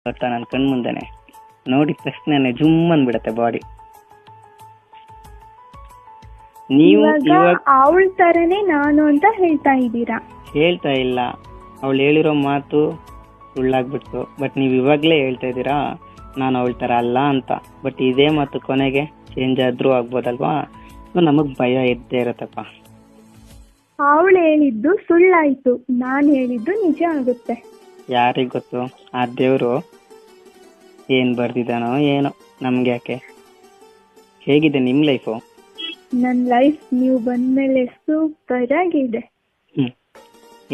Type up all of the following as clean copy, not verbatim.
ಗೊತ್ತಾ ನನ್ನ ಕಣ್ಮುಂದೆನೆ ನೋಡಿದ ತಕ್ಷಣ ಜುಮ್ ಅಂದ್ಬಿಡತ್ತೆ ಬಾಡಿ. ನೀವು ಇವಾಗ ಅವಳ ತರನೇ ನಾನು ಅಂತ ಹೇಳ್ತಾ ಇದ್ದೀರಾ? ಹೇಳ್ತಾ ಇಲ್ಲ, ಅವಳು ಹೇಳಿರೋ ಮಾತು ಸುಳ್ಳಾಗ್ಬಿಡ್ತು. ಬಟ್ ನೀವು ಇವಾಗ್ಲೇ ಹೇಳ್ತಾ ಇದ್ದೀರಾ ನಾನು ಅವಳ ತರ ಅಲ್ಲ ಅಂತ. ಬಟ್ ಇದೇ ಮಾತು ಕೊನೆಗೆ ಚೇಂಜ್ ಆದ್ರೂ ಆಗ್ಬೋದಲ್ವಾ? ನಮಗ್ ಭಯ ಇದ್ದೇ ಇರತ್ತಪ್ಪ. ಅವಳು ಹೇಳಿದ್ದು ಸುಳ್ಳಾಯ್ತು, ನಾನು ಹೇಳಿದ್ದು ನಿಜ ಆಗುತ್ತೆ. ಯಾರಿಗ್ ಗೊತ್ತು, ಆ ದೇವ್ರು ಏನ್ ಬರ್ದಿದ್ದಾನೋ ಏನೋ, ನಮ್ಗೆ ಯಾಕೆ. ಹೇಗಿದೆ ನಿಮ್ ಲೈಫು? ನನ್ನ ಲೈಫ್ ನೀವು ಬಂದ್ಮೇಲೆ ಸೂಪರ್ ಆಗಿದೆ.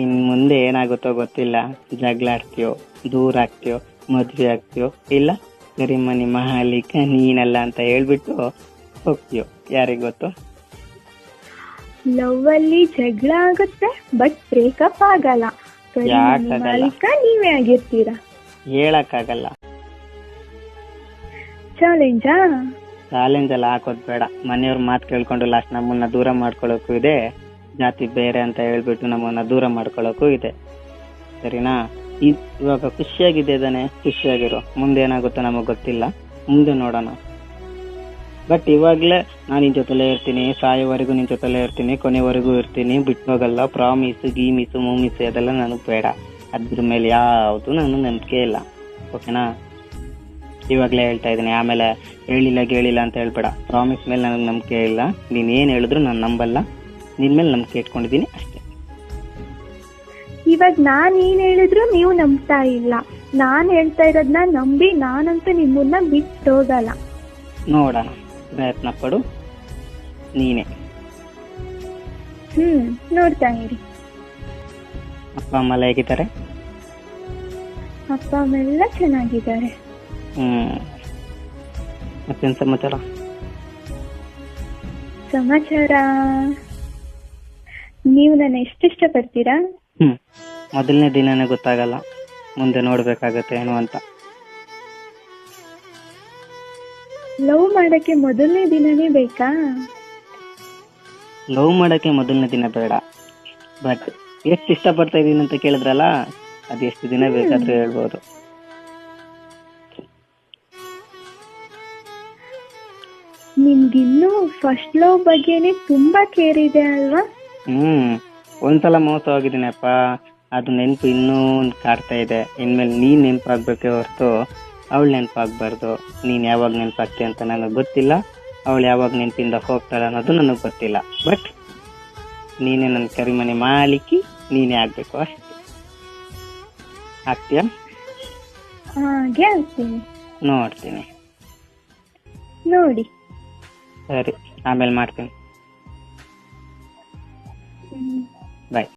ಇನ್ ಮುಂದೆ ಏನಾಗುತ್ತೋ ಗೊತ್ತಿಲ್ಲ. ಜಗಳ ಆಡ್ತೀಯೋ, ದೂರ ಆಗ್ತೀಯೋ, ಮದ್ವೆ ಆಗ್ತೀಯೋ, ಇಲ್ಲ ಕರಿಮನಿ ಮಾಲೀಕ ನೀನಲ್ಲ ಅಂತ ಹೇಳ್ಬಿಟ್ಟು ಹೋಗ್ತೀಯೋ, ಯಾರಿಗ್ ಗೊತ್ತು. ಲವ್ ಅಲ್ಲಿ ಜಗಳ ಆಗುತ್ತೆ, ಬಟ್ ಬ್ರೇಕಪ್ ಆಗಲ್ಲ. ಕರಿಮನಿ ಮಾಲೀಕ ನೀವೇ ಆಗಿರ್ತೀರಾ. ಹೇಳಕ್ಕಾಗಲ್ಲ. ಚಾಲೆಂಜಾ? ಚಾಲೆಂಜ್ ಎಲ್ಲ ಹಾಕೋದ್ ಬೇಡ. ಮನೆಯವ್ರ ಮಾತು ಕೇಳ್ಕೊಂಡು ಲಾಸ್ಟ್ ನಮ್ಮನ್ನ ದೂರ ಮಾಡ್ಕೊಳ್ಳೋಕು ಇದೆ. ಜಾತಿ ಬೇರೆ ಅಂತ ಹೇಳ್ಬಿಟ್ಟು ನಮ್ಮನ್ನ ದೂರ ಮಾಡ್ಕೊಳ್ಳೋಕು ಇದೆ. ಸರಿನಾ? ಇವಾಗ ಖುಷಿಯಾಗಿದೆ ತಾನೆ, ಖುಷಿಯಾಗಿರೋ. ಮುಂದೆ ಏನಾಗುತ್ತೋ ನಮಗ್ ಗೊತ್ತಿಲ್ಲ, ಮುಂದೆ ನೋಡೋಣ. ಬಟ್ ಇವಾಗ್ಲೇ ನಾನು ನಿನ್ ಜೊತೆಲೇ ಇರ್ತೀನಿ, ಸಾಯೋವರೆಗೂ ನಿನ್ ಜೊತೆಲೇ ಇರ್ತೀನಿ, ಕೊನೆವರೆಗೂ ಇರ್ತೀನಿ, ಬಿಟ್ಟು ಹೋಗಲ್ಲ, ಪ್ರಾಮಿಸ್ ಗೀಮಿಸು ಮೂಮಿಸು ಅದೆಲ್ಲ ನನಗ್ ಬೇಡ. ಅದ್ರ ಮೇಲೆ ಯಾವುದು ನಾನು ನಂಬಿಕೆ ಇಲ್ಲ. ಓಕೆನಾ? ಇವಾಗ್ಲೇ ಹೇಳ್ತಾ ಇದೀನಿ, ಆಮೇಲೆ ಹೇಳಿಲ್ಲ ಅಂತ ಹೇಳ್ಬೇಡ. ಪ್ರಾಮಿಸ್ ಮೇಲೆ ನನಗೆ ನಂಬಿಕೆ ಇಲ್ಲ. ನೀನ್ ಏನ್ ಹೇಳಿದ್ರು ನಾನು ನಂಬಲ್ಲ. ನಿನ್ ಮೇಲೆ ನಂಬಿಕೆ ಇಟ್ಕೊಂಡಿದೀನಿ ಅಷ್ಟೇ. ಇವಾಗ ನಾನ್ ಏನ್ ಹೇಳಿದ್ರು ನೀವು ನಂಬ್ತಾ ಇಲ್ಲ. ನಾನ್ ಹೇಳ್ತಾ ಇರೋದ್ನ ನಂಬಿ ನಾನಂತೂ ನಿಮ್ಮನ್ನ ಬಿಟ್ಟು ಹೋಗಲ್ಲ. ನೋಡೋಣ, ಪ್ರಯತ್ನ ಪಡು ನೀನೆ. ನೋಡ್ತಾ ಇರಿ. ಅಪ್ಪ ಅಮ್ಮ ಎಲ್ಲ ಹೇಗಿದ್ದಾರೆ? ಅಪ್ಪ ಅಮ್ಮ ಎಲ್ಲ ಚೆನ್ನಾಗಿದ್ದಾರೆ. ಮತ್ತೇನ್ ಸಮಾಚಾರ? ನೀವು ನನ್ನ ಎಷ್ಟು ಇಷ್ಟಪಡ್ತೀರಾ? ಮೊದಲನೇ ದಿನನೇ ಗೊತ್ತಾಗಲ್ಲ, ಮುಂದೆ ನೋಡ್ಬೇಕಾಗತ್ತೆ ಏನು ಅಂತ. ಲವ್ ಮಾಡಕ್ಕೆ ಮೊದಲನೇ ದಿನನೇ ಬೇಕಾ? ಲವ್ ಮಾಡಕ್ಕೆ ಮೊದಲನೇ ದಿನ ಬೇಡ. ಬಟ್ ಎಷ್ಟು ಇಷ್ಟಪಡ್ತಾ ಇದೀನಿ ಅಂತ ಕೇಳಿದ್ರಲ್ಲ, ಅದು ಎಷ್ಟು ದಿನ ಬೇಕಾದ್ರೂ ಹೇಳ್ಬೋದು. ನಿಮ್ಗಿನ್ನೂ ಫಸ್ಟ್ ಲವ್ ಬಗ್ಗೆನೆ ತುಂಬಾ ಕೇರ್ ಇದೆ ಅಲ್ವಾ? ಒಂದ್ಸಲ ಮೋಸ ಹೋಗಿದ್ದೀನಪ್ಪ, ಅದು ನೆನಪು ಇನ್ನೂ ಕಾಡ್ತಾ ಇದೆ. ಇನ್ಮೇಲೆ ನೀನ್ ನೆನಪಾಗ್ಬೇಕೇ ಹೊರತು ಅವಳು ನೆನಪಾಗ್ಬಾರ್ದು. ನೀನ್ ಯಾವಾಗ ನೆನಪಾಗ್ತೀಯ ಅಂತ ನನಗೆ ಗೊತ್ತಿಲ್ಲ, ಅವಳು ಯಾವಾಗ ನೆನಪಿಂದ ಹೋಗ್ತಾಳೆ ಅನ್ನೋದು ನನಗೆ ಗೊತ್ತಿಲ್ಲ. ಬಟ್ ನೀನೇ ನನ್ನ ಕರಿಮನೆ ಮಾಲೀಕಿ, ನೀನೇ ಆಗ್ಬೇಕು ಅಷ್ಟೇ. ಆಗ್ತೀಯಾ? ಹಾಗೆ ಆಗ್ತೀನಿ. ನೋಡ್ತೀನಿ. ನೋಡಿ. ಸರಿ, ಆಮೇಲೆ ಮಾಡ್ತೀನಿ. ಬಾಯ್.